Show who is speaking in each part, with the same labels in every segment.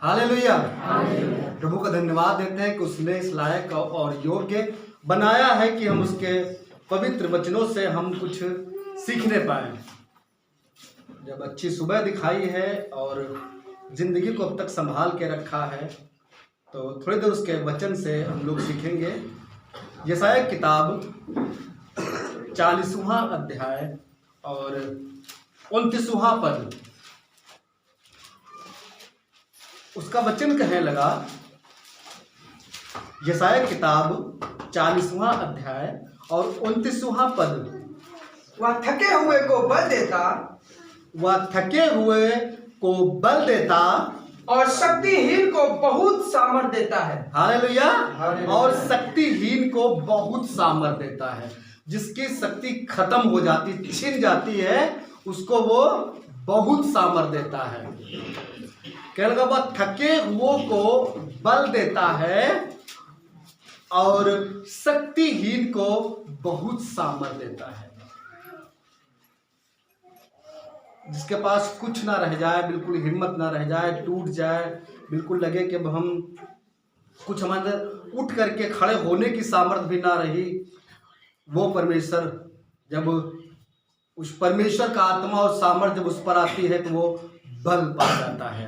Speaker 1: Hallelujah. प्रभु का धन्यवाद देते हैं कि उसने इस लायक और योग्य बनाया है कि हम उसके पवित्र वचनों से हम कुछ सीखने पाए। जब अच्छी सुबह दिखाई है और जिंदगी को अब तक संभाल के रखा है, तो थोड़ी देर उसके वचन से हम लोग सीखेंगे। यशायाह किताब 40वां अध्याय और 29वां पद, उसका वचन कहने लगा। यशायाह किताब 40वां अध्याय और 29वां पद,
Speaker 2: वह थके हुए को बल देता,
Speaker 1: वह थके हुए को बल देता
Speaker 2: और शक्तिहीन को बहुत सामर्थ देता है।
Speaker 1: हालेलुया। और शक्तिहीन को बहुत सामर्थ देता है। जिसकी शक्ति खत्म हो जाती, छिन जाती है, उसको वो बहुत सामर्थ देता है। कहने लगा वह थके हुए को बल देता है और शक्तिहीन को बहुत सामर्थ देता है। जिसके पास कुछ ना रह जाए, बिल्कुल हिम्मत ना रह जाए, टूट जाए, बिल्कुल लगे कि अब हम कुछ हमारे उठ करके खड़े होने की सामर्थ भी ना रही, वो परमेश्वर, जब उस परमेश्वर का आत्मा और सामर्थ जब उस पर आती है तो वो बल पा जाता है।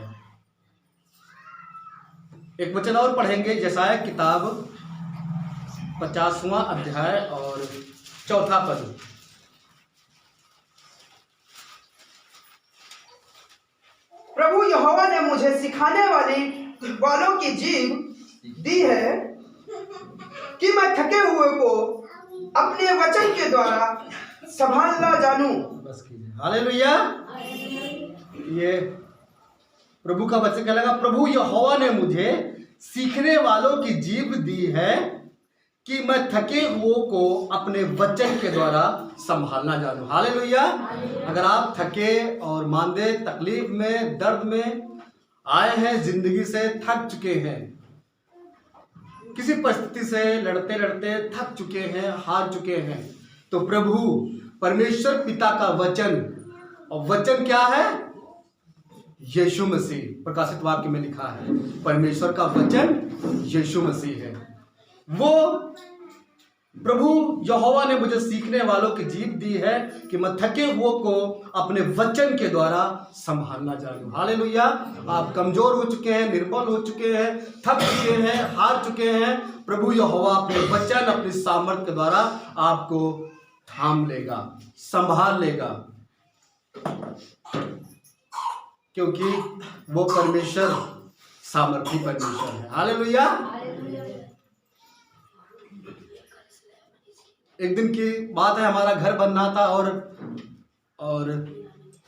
Speaker 1: एक वचन और पढ़ेंगे, यशायाह किताब 50वां अध्याय और 4वां पद।
Speaker 2: प्रभु यहोवा ने मुझे सिखाने वालों की जीभ दी है कि मैं थके हुए को अपने वचन के द्वारा संभालना जानूं।
Speaker 1: बस कीजिए। हालेलुया। ये प्रभु का वचन कहने लगा, प्रभु यहोवा ने मुझे सीखने वालों की जीभ दी है कि मैं थके हुए को अपने वचन के द्वारा संभालना जानूं। हालेलुया। अगर आप थके और मांदे, तकलीफ में, दर्द में आए हैं, जिंदगी से थक चुके हैं, किसी परिस्थिति से लड़ते लड़ते थक चुके हैं, हार चुके हैं, तो प्रभु परमेश्वर पिता का वचन, और वचन क्या है? यीशु मसीह। प्रकाशित वाक्य में लिखा है परमेश्वर का वचन यीशु मसीह है। वो प्रभु यहोवा ने मुझे सीखने वालों की जीभ दी है कि मैं थके हुए को अपने वचन के द्वारा संभालना जानूं। हालेलुया। आप कमजोर हो चुके हैं, निर्बल हो चुके हैं, थक चुके हैं, हार चुके हैं, प्रभु यहोवा अपने वचन, अपनी सामर्थ के द्वारा आपको थाम लेगा, संभाल लेगा, क्योंकि वो परमेश्वर सामर्थी परमेश्वर है। हालेलुया। एक दिन की बात है, हमारा घर बनना था और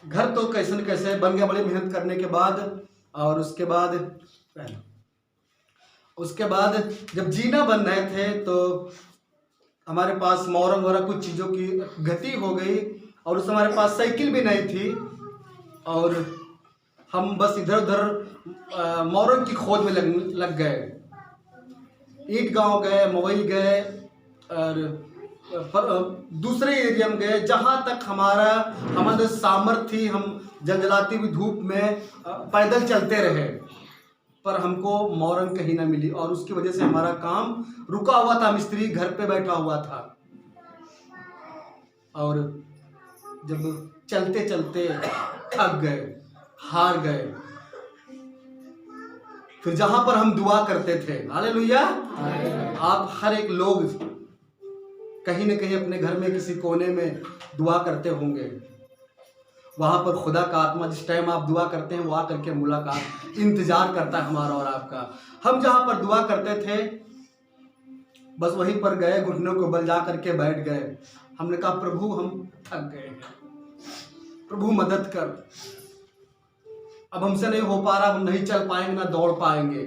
Speaker 1: घर तो कैसे न कैसे बन गया, बड़ी मेहनत करने के बाद। और उसके बाद जब जीना बन रहे थे तो हमारे पास मोरंग वगैरह कुछ चीज़ों की गति हो गई, और उस हमारे पास साइकिल भी नहीं थी, और हम बस इधर उधर मोरंग की खोज में लग गए। ईट गांव गए, मोबाइल गए और दूसरे एरिया में गए, जहाँ तक हमारे सामर्थ्य थी। हम जलजलाती हुई धूप में पैदल चलते रहे, पर हमको मोरंग कहीं ना मिली, और उसकी वजह से हमारा काम रुका हुआ था। मिस्त्री घर पे बैठा हुआ था, और जब चलते चलते थक गए, हार गए, फिर जहां पर हम दुआ करते थे, हालेलुया। आप हर एक लोग कहीं न कहीं अपने घर में किसी कोने में दुआ करते होंगे। वहां पर खुदा का आत्मा जिस टाइम आप दुआ करते हैं वो आकर के मुलाकात इंतजार करता है हमारा और आपका। हम जहां पर दुआ करते थे बस वहीं पर गए, घुटनों को बल जा करके बैठ गए। हमने कहा प्रभु हम थक गए हैं, प्रभु मदद कर, अब हमसे नहीं हो पा रहा, हम नहीं चल पाएंगे, ना दौड़ पाएंगे।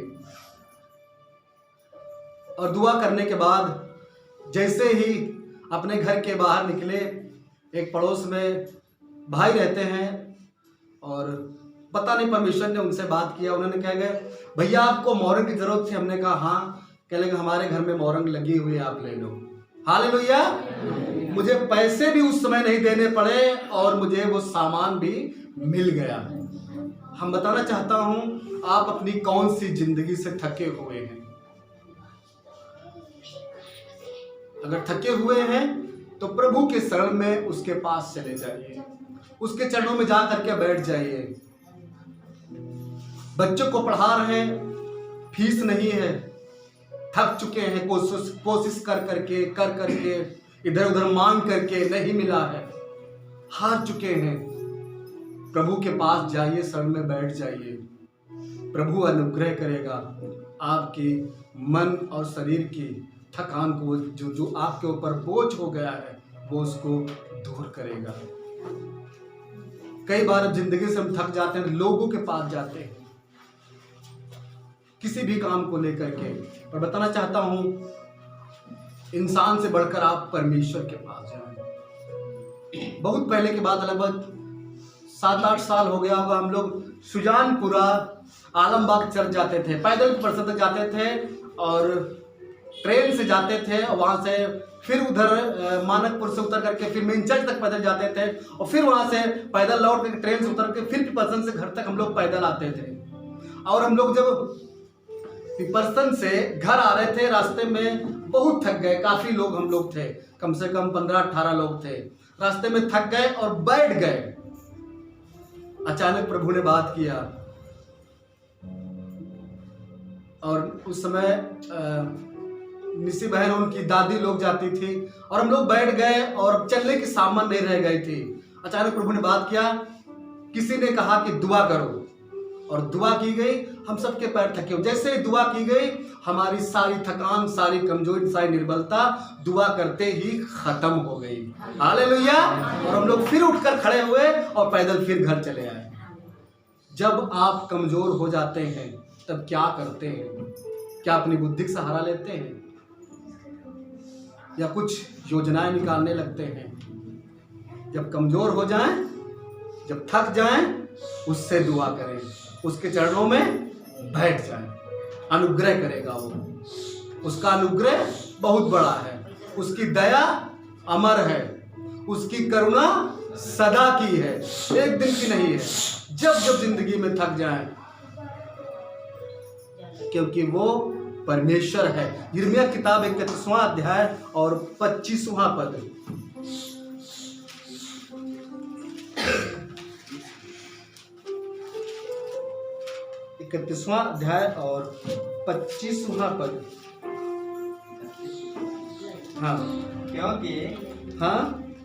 Speaker 1: और दुआ करने के बाद जैसे ही अपने घर के बाहर निकले, एक पड़ोस में भाई रहते हैं, और पता नहीं परमेश्वर ने उनसे बात किया। उन्होंने कहा गए भैया आपको मोरंग की जरूरत थी? हमने कहा हाँ। कह लगे हमारे घर में मोरंग लगी हुई है, आप ले लो। हालेलुया। मुझे पैसे भी उस समय नहीं देने पड़े और मुझे वो सामान भी मिल गया। हम बताना चाहता हूँ, आप अपनी कौन सी जिंदगी से थके हुए हैं। अगर थके हुए हैं तो प्रभु के शरण में उसके पास चले जाइए, उसके चरणों में जा करके बैठ जाइए। बच्चों को पढ़ा रहे हैं, फीस नहीं है, थक चुके हैं, कोशिश कर करके इधर उधर मांग करके नहीं मिला है, हार चुके हैं। प्रभु के पास जाइए, शरण में बैठ जाइए। प्रभु अनुग्रह करेगा, आपकी मन और शरीर की थकान को, जो आपके ऊपर बोझ हो गया है, वो उसको दूर करेगा। कई बार जिंदगी से हम थक जाते हैं, लोगों के पास जाते हैं किसी भी काम को लेकर के। और बताना चाहता हूं, इंसान से बढ़कर आप परमेश्वर के पास जाएं। बहुत पहले की बात, लगभग 7-8 साल हो गया होगा, हम लोग सुजानपुरा आलमबाग चर्च जाते थे, पैदल परिसर तक जाते थे और ट्रेन से जाते थे, और वहाँ से फिर उधर मानकपुर से उतर करके फिर मेन चर्च तक पैदल जाते थे, और फिर वहाँ से पैदल लौट करके ट्रेन से उतर के फिर पिपरसन से घर तक हम लोग पैदल आते थे। और हम लोग जब पिपरसन से घर आ रहे थे, रास्ते में बहुत थक गए, काफ़ी लोग हम लोग थे, कम से कम 15-18 लोग थे। रास्ते में थक गए और बैठ गए। अचानक प्रभु ने बात किया, और उस समय निसी बहन, उनकी दादी लोग जाती थी, और हम लोग बैठ गए और चलने की सामान नहीं रह गई थी। अचानक प्रभु ने बात किया, किसी ने कहा कि दुआ करो, और दुआ की गई। हम सबके पैर थके हो, जैसे ही दुआ की गई, हमारी सारी थकान, सारी कमजोरी, सारी निर्बलता दुआ करते ही खत्म हो गई। हालेलुया। और हम लोग फिर उठकर खड़े हुए और पैदल फिर घर चले आए। जब आप कमजोर हो जाते हैं तब क्या करते हैं? क्या अपनी बुद्धि का सहारा लेते हैं या कुछ योजनाएं निकालने लगते हैं? जब कमजोर हो जाएं, जब थक जाएं, उससे दुआ करें, उसके चरणों में बैठ जाएं, अनुग्रह करेगा वो। उसका अनुग्रह बहुत बड़ा है, उसकी दया अमर है, उसकी करुणा सदा की है, एक दिन की नहीं है। जब जब जिंदगी में थक जाएं, क्योंकि वो परमेश्वर है। यिर्मयाह किताब 31वां अध्याय और 25वां पद। 31वां अध्याय और 25वां पद। हाँ,
Speaker 3: क्योंकि
Speaker 1: हाँ,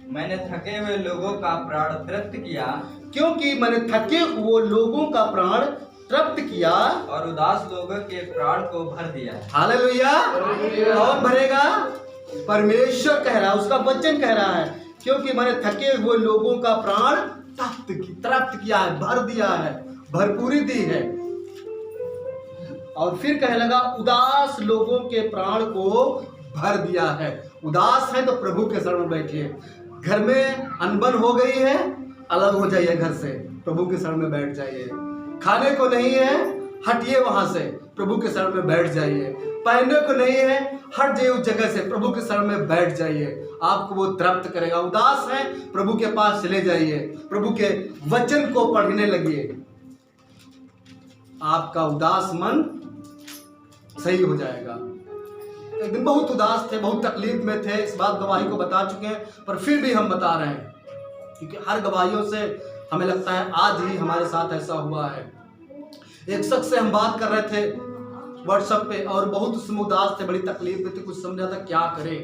Speaker 3: मैंने थके हुए लोगों का प्राण तृप्त किया,
Speaker 1: क्योंकि मैंने थके हुए लोगों का प्राण तृप्त किया,
Speaker 3: और उदास लोगों के प्राण को भर दिया।
Speaker 1: हालेलुया। कौन भरेगा? परमेश्वर कह रहा है, उसका वचन कह रहा है, क्योंकि मैंने थके हुए लोगों का प्राण तृप्त किया है, भर दिया है, भरपूरी दी है। और फिर कहने लगा, उदास लोगों के प्राण को भर दिया है। उदास है तो प्रभु के शरण में बैठिए। घर में अनबन हो गई है, अलग हो जाइए घर से, प्रभु के शरण में बैठ जाइए। खाने को नहीं है, हटिए वहां से, प्रभु के शरण में बैठ जाइए। पहनने को नहीं है, हट जाइए उस जगह से, प्रभु के शरण में बैठ जाइए। आपको वो तृप्त करेगा। उदास है, प्रभु के पास चले जाइए, प्रभु के वचन को पढ़ने लगिए, आपका उदास मन सही हो जाएगा। एक दिन बहुत उदास थे, बहुत तकलीफ में थे, इस बात गवाही को बता चुके हैं, पर फिर भी हम बता रहे हैं, क्योंकि हर गवाहियों से हमें लगता है आज ही हमारे साथ ऐसा हुआ है। एक शख्स से हम बात कर रहे थे व्हाट्सएप पे, और बहुत उसमें उदास थे, बड़ी तकलीफ में थे, कुछ समझा था क्या करें।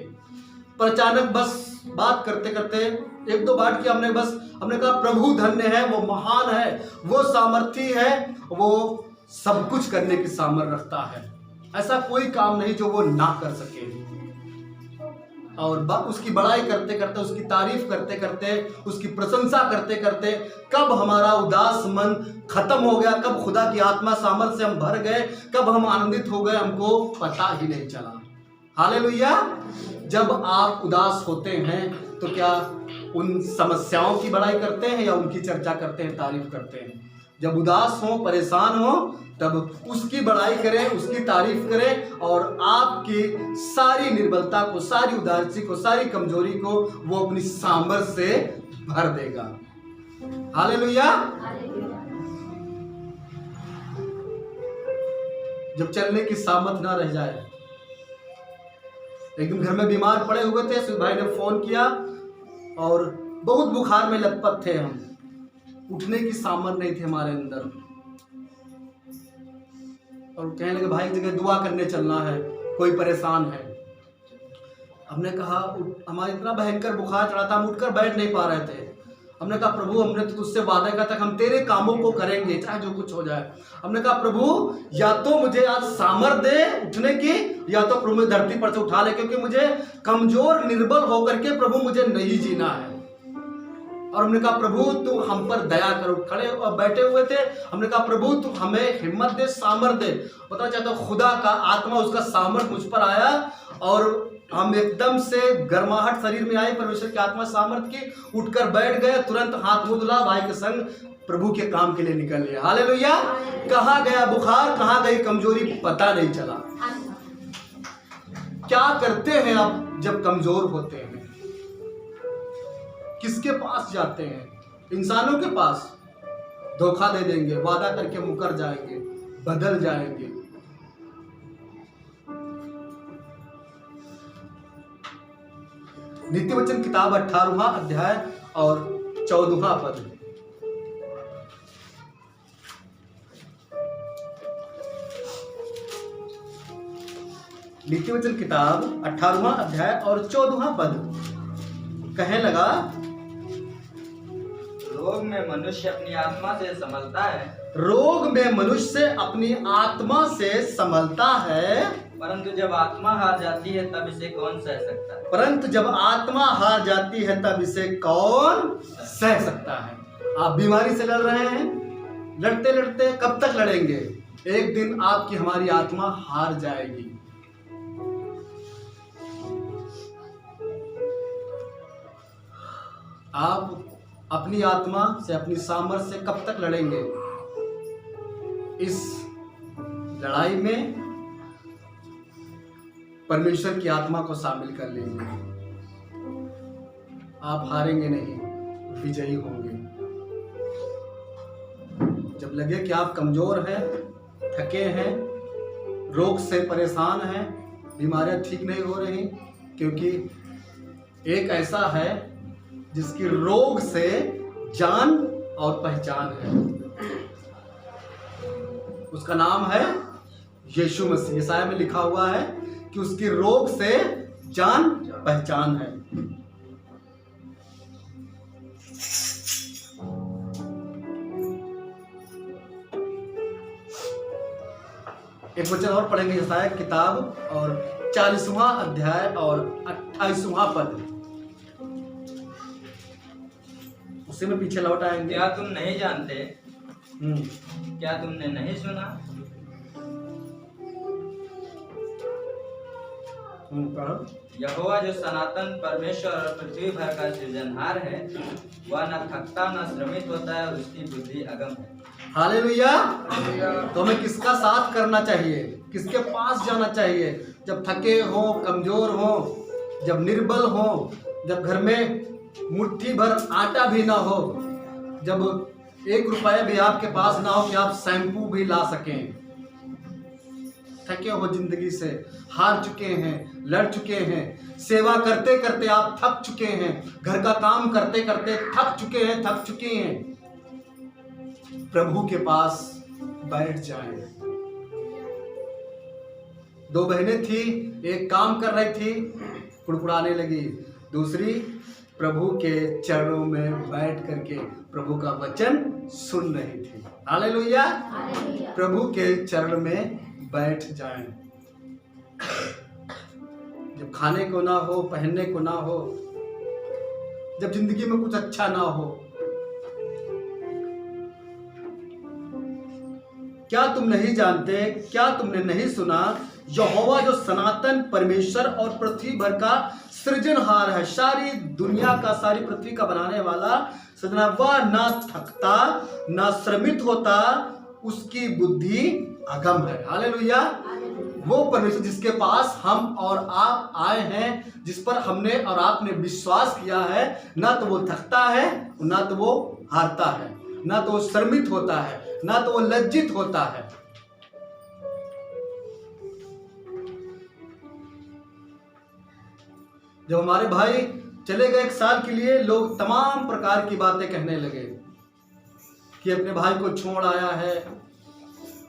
Speaker 1: पर अचानक बस बात करते करते 1-2 बात की, हमने कहा प्रभु धन्य है, वो महान है, वो सामर्थी है, वो सब कुछ करने की सामर्थ्य रखता है। ऐसा कोई काम नहीं जो वो ना कर सके। और उसकी बड़ाई करते करते, उसकी तारीफ करते करते, उसकी प्रशंसा करते करते, कब हमारा उदास मन खत्म हो गया, कब खुदा की आत्मा सामर्थ्य से हम भर गए, कब हम आनंदित हो गए, हमको पता ही नहीं चला। हालेलुया। जब आप उदास होते हैं तो क्या उन समस्याओं की बड़ाई करते हैं या उनकी चर्चा करते हैं, तारीफ करते हैं? जब उदास हो, परेशान हो, तब उसकी बड़ाई करें, उसकी तारीफ करें, और आपकी सारी निर्बलता को, सारी उदासी को, सारी कमजोरी को वो अपनी सामर्थ्य से भर देगा। हालेलुया। जब चलने की सामर्थ ना रह जाए। एक दिन घर में बीमार पड़े हुए थे, सुध भाई ने फोन किया और बहुत बुखार में लथपथ थे हम, उठने की सामर्थ नहीं थी हमारे अंदर, और कहने लगे भाई की जगह दुआ करने चलना है, कोई परेशान है। हमने कहा हमारा इतना भयंकर बुखार चढ़ा था, हम उठकर बैठ नहीं पा रहे थे। हमने कहा प्रभु हमने तो तुझसे वादा किया था हम तेरे कामों को करेंगे चाहे जो कुछ हो जाए। हमने कहा प्रभु या तो मुझे आज सामर्थ दे उठने की, या तो प्रभु मुझे धरती पर से उठा ले, क्योंकि मुझे कमजोर निर्बल होकर के प्रभु मुझे नहीं जीना है। और हमने कहा प्रभु तू हम पर दया करो। खड़े और बैठे हुए थे, हमने कहा प्रभु तू हमें हिम्मत दे, सामर्थ दे। पता चाहता हूँ खुदा का आत्मा उसका सामर्थ मुझ पर आया और हम एकदम से गर्माहट शरीर में आई, परमेश्वर की आत्मा सामर्थ की, उठकर बैठ गए, तुरंत हाथ मुंह धुला, भाई के संग प्रभु के काम के लिए निकल लिया। हालेलुया। कहाँ गया बुखार, कहाँ गई कमजोरी, पता नहीं चला। क्या करते हैं आप जब कमजोर होते हैं? किसके पास जाते हैं? इंसानों के पास। धोखा दे देंगे, वादा करके मुकर जाएंगे, बदल जाएंगे। नीति वचन किताब 18वां अध्याय और 14वां पद। नीति वचन किताब 18वां अध्याय और 14वां पद कहने लगा,
Speaker 3: रोग में मनुष्य अपनी आत्मा से संभलता है,
Speaker 1: रोग में मनुष्य अपनी आत्मा से संभलता है,
Speaker 3: परंतु जब आत्मा हार जाती है तब इसे कौन सह सकता है?
Speaker 1: परंतु जब आत्मा हार जाती है तब इसे कौन सह सकता है? आप बीमारी से लड़ रहे हैं, लड़ते लड़ते कब तक लड़ेंगे? एक दिन आपकी हमारी आत्मा हार जाएगी। आप अपनी आत्मा से, अपनी सामर्थ्य से कब तक लड़ेंगे? इस लड़ाई में परमेश्वर की आत्मा को शामिल कर लीजिए। आप हारेंगे नहीं, विजयी होंगे। जब लगे कि आप कमजोर हैं, थके हैं, रोग से परेशान हैं, बीमारियां ठीक नहीं हो रही, क्योंकि एक ऐसा है जिसकी रोग से जान और पहचान है, उसका नाम है यीशु मसीह। यशाया में लिखा हुआ है कि उसकी रोग से जान पहचान है। एक वचन और पढ़ेंगे, यशाया किताब और 40वां अध्याय और 28वां पद। उसी में पीछे लौट आएंगे।
Speaker 3: क्या तुम नहीं जानते? क्या तुमने नहीं सुना? यहोवा जो सनातन परमेश्वर और पृथ्वी भर का सृजनहार है, वह न थकता न श्रमित होता है, उसकी बुद्धि अगम है।
Speaker 1: हालेलुया। तो हमें किसका साथ करना चाहिए? किसके पास जाना चाहिए? जब थके हो, कमजोर हो, जब निर्बल हो, जब घर में मुट्ठी भर आटा भी ना हो, जब 1 रुपया भी आपके पास ना हो कि आप शैम्पू भी ला सकें। थके हो जिंदगी से, हार चुके हैं, लड़ चुके हैं, सेवा करते करते आप थक चुके हैं, घर का काम करते करते थक चुके हैं, थक चुके हैं, प्रभु के पास बैठ जाएं। 2 बहनें थी, एक काम कर रही थी, कुड़कुड़ाने लगी, दूसरी प्रभु के चरणों में बैठ करके प्रभु का वचन सुन रही थी। हालेलुया। प्रभु के चरण में बैठ जाएं। जब खाने को ना हो, पहनने को ना हो, जब जिंदगी में कुछ अच्छा ना हो, क्या तुम नहीं जानते, क्या तुमने नहीं सुना, यहोवा जो सनातन परमेश्वर और पृथ्वी भर का सृजनहार है, सारी दुनिया का, सारी पृथ्वी का बनाने वाला सृजनहार, वह ना थकता ना श्रमित होता, उसकी बुद्धि अगम है। हालेलुया। वो परमेश्वर जिसके पास हम और आप आए हैं, जिस पर हमने और आपने विश्वास किया है, ना तो वो थकता है, ना तो वो हारता है, ना तो वो श्रमित होता है, ना तो वो लज्जित होता है। जब हमारे भाई चले गए 1 साल के लिए, लोग तमाम प्रकार की बातें कहने लगे कि अपने भाई को छोड़ आया है।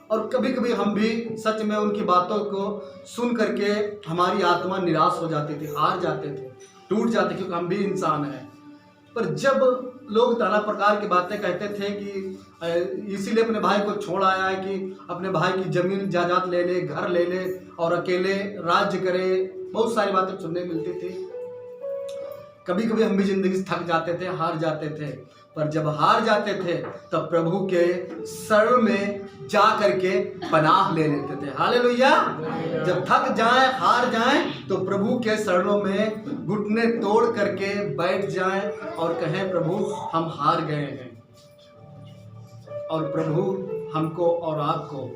Speaker 1: और कभी कभी हम भी सच में उनकी बातों को सुन करके हमारी आत्मा निराश हो जाती थी, हार जाते थे, टूट जाते, क्योंकि हम भी इंसान हैं। पर जब लोग नाना प्रकार की बातें कहते थे कि इसीलिए अपने भाई को छोड़ आया है कि अपने भाई की जमीन जायदाद ले ले, घर ले ले और अकेले राज्य करे, बहुत सारी बातें सुनने मिलती थी। कभी कभी हम भी जिंदगी से थक जाते थे, हार जाते थे। पर जब हार जाते थे तब प्रभु के शरण में जा करके पनाह ले लेते थे। हालेलुया। जब थक जाएं, हार जाएं तो प्रभु के शरणों में घुटने तोड़ करके बैठ जाएं और कहें प्रभु हम हार गए हैं, और प्रभु हमको और आपको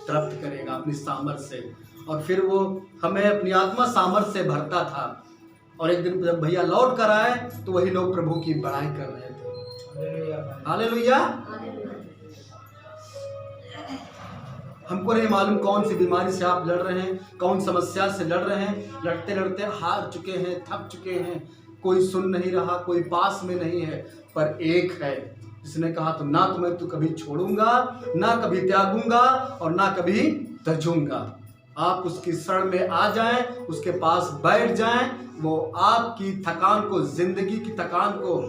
Speaker 1: तृप्त करेगा अपनी सामर्थ से। और फिर वो हमें अपनी आत्मा सामर्थ से भरता था। और एक दिन जब भैया लौट कर आए तो वही लोग प्रभु की बड़ाई कर रहे थे। हालेलुया। हमको नहीं मालूम कौन सी बीमारी से आप लड़ रहे हैं, कौन समस्या से लड़ रहे हैं। लड़ते लड़ते हार चुके हैं, थक चुके हैं, कोई सुन नहीं रहा, कोई पास में नहीं है। पर एक है जिसने कहा तो ना तुम्हें तो कभी छोड़ूंगा, ना कभी त्यागूंगा और ना कभी तजूंगा। आप उसकी शरण में आ जाएं, उसके पास बैठ जाएं, वो आपकी थकान को, जिंदगी की थकान को,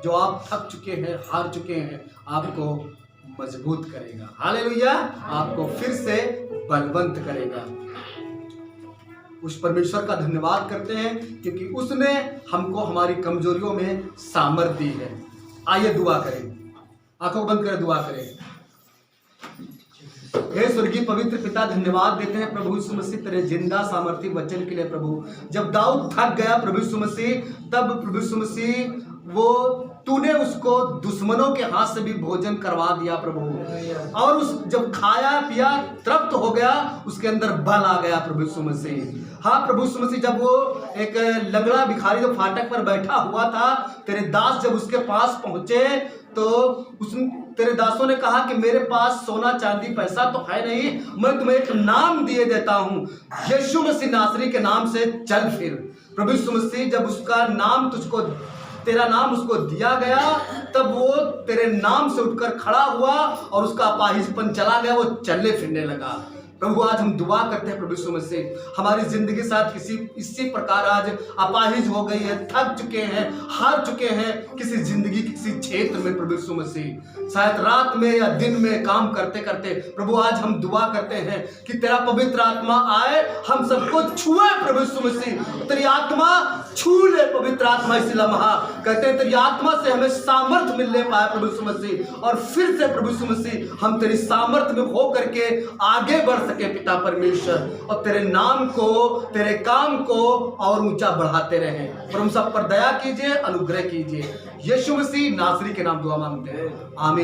Speaker 1: जो आप थक चुके हैं, हार चुके हैं, आपको मजबूत करेगा। हालेलुया। आपको फिर से बलवंत करेगा। उस परमेश्वर का धन्यवाद करते हैं क्योंकि उसने हमको हमारी कमजोरियों में सामर्थ दी है। आइए दुआ करें, आंखों बंद करें, दुआ करें। हे स्वर्गीय पवित्र पिता, धन्यवाद देते हैं प्रभु यीशु मसीह तेरे जिंदा सामर्थी वचन के लिए। प्रभु जब दाऊद थक गया प्रभु यीशु मसीह, तब प्रभु यीशु मसीह वो तूने उसको दुश्मनों के हाथ से भी भोजन करवा दिया प्रभु। और उस जब खाया पिया तृप्त हो गया, उसके अंदर बल आ गया प्रभु यीशु मसीह। हाँ प्रभु यीशु मसीह, जब वो एक लंगड़ा भिखारी जो फाटक पर बैठा हुआ था, तेरे दास जब उसके पास पहुंचे तो तेरे दासों ने कहा कि मेरे पास सोना चांदी पैसा तो है नहीं, मैं तुम्हें एक नाम दिए देता हूं, यीशु मसीह नासरी के नाम से चल फिर। प्रभु यीशु मसीह जब उसका नाम तुझको, तेरा नाम उसको दिया गया, तब वो तेरे नाम से उठकर खड़ा हुआ और उसका अपाहिजपन चला गया, वो चलने फिरने लगा। प्रभु आज हम दुआ करते हैं प्रभु यीशु मसीह, हमारी जिंदगी के साथ इसी प्रकार आज अपाहिज हो गई है, थक चुके हैं, हार चुके हैं किसी जिंदगी किसी क्षेत्र में प्रभु यीशु मसीह, शायद रात में या दिन में काम करते करते। प्रभु आज हम दुआ करते हैं कि तेरा पवित्र आत्मा आए, हम सबको छुए प्रभु यीशु मसीह, तेरी आत्मा छू ले पवित्र आत्मा। इसी लम्हा कहते हैं तेरी आत्मा से हमें सामर्थ मिलने पाए प्रभु यीशु मसीह, और फिर से प्रभु यीशु मसीह हम तेरी सामर्थ में हो करके आगे बढ़ सके पिता परमेश्वर, और तेरे नाम को, तेरे काम को और ऊंचा बढ़ाते रहे। पर हम सब पर दया कीजिए, अनुग्रह कीजिए। यीशु मसीह नासरी के नाम दुआ मांगते हैं, आमीन।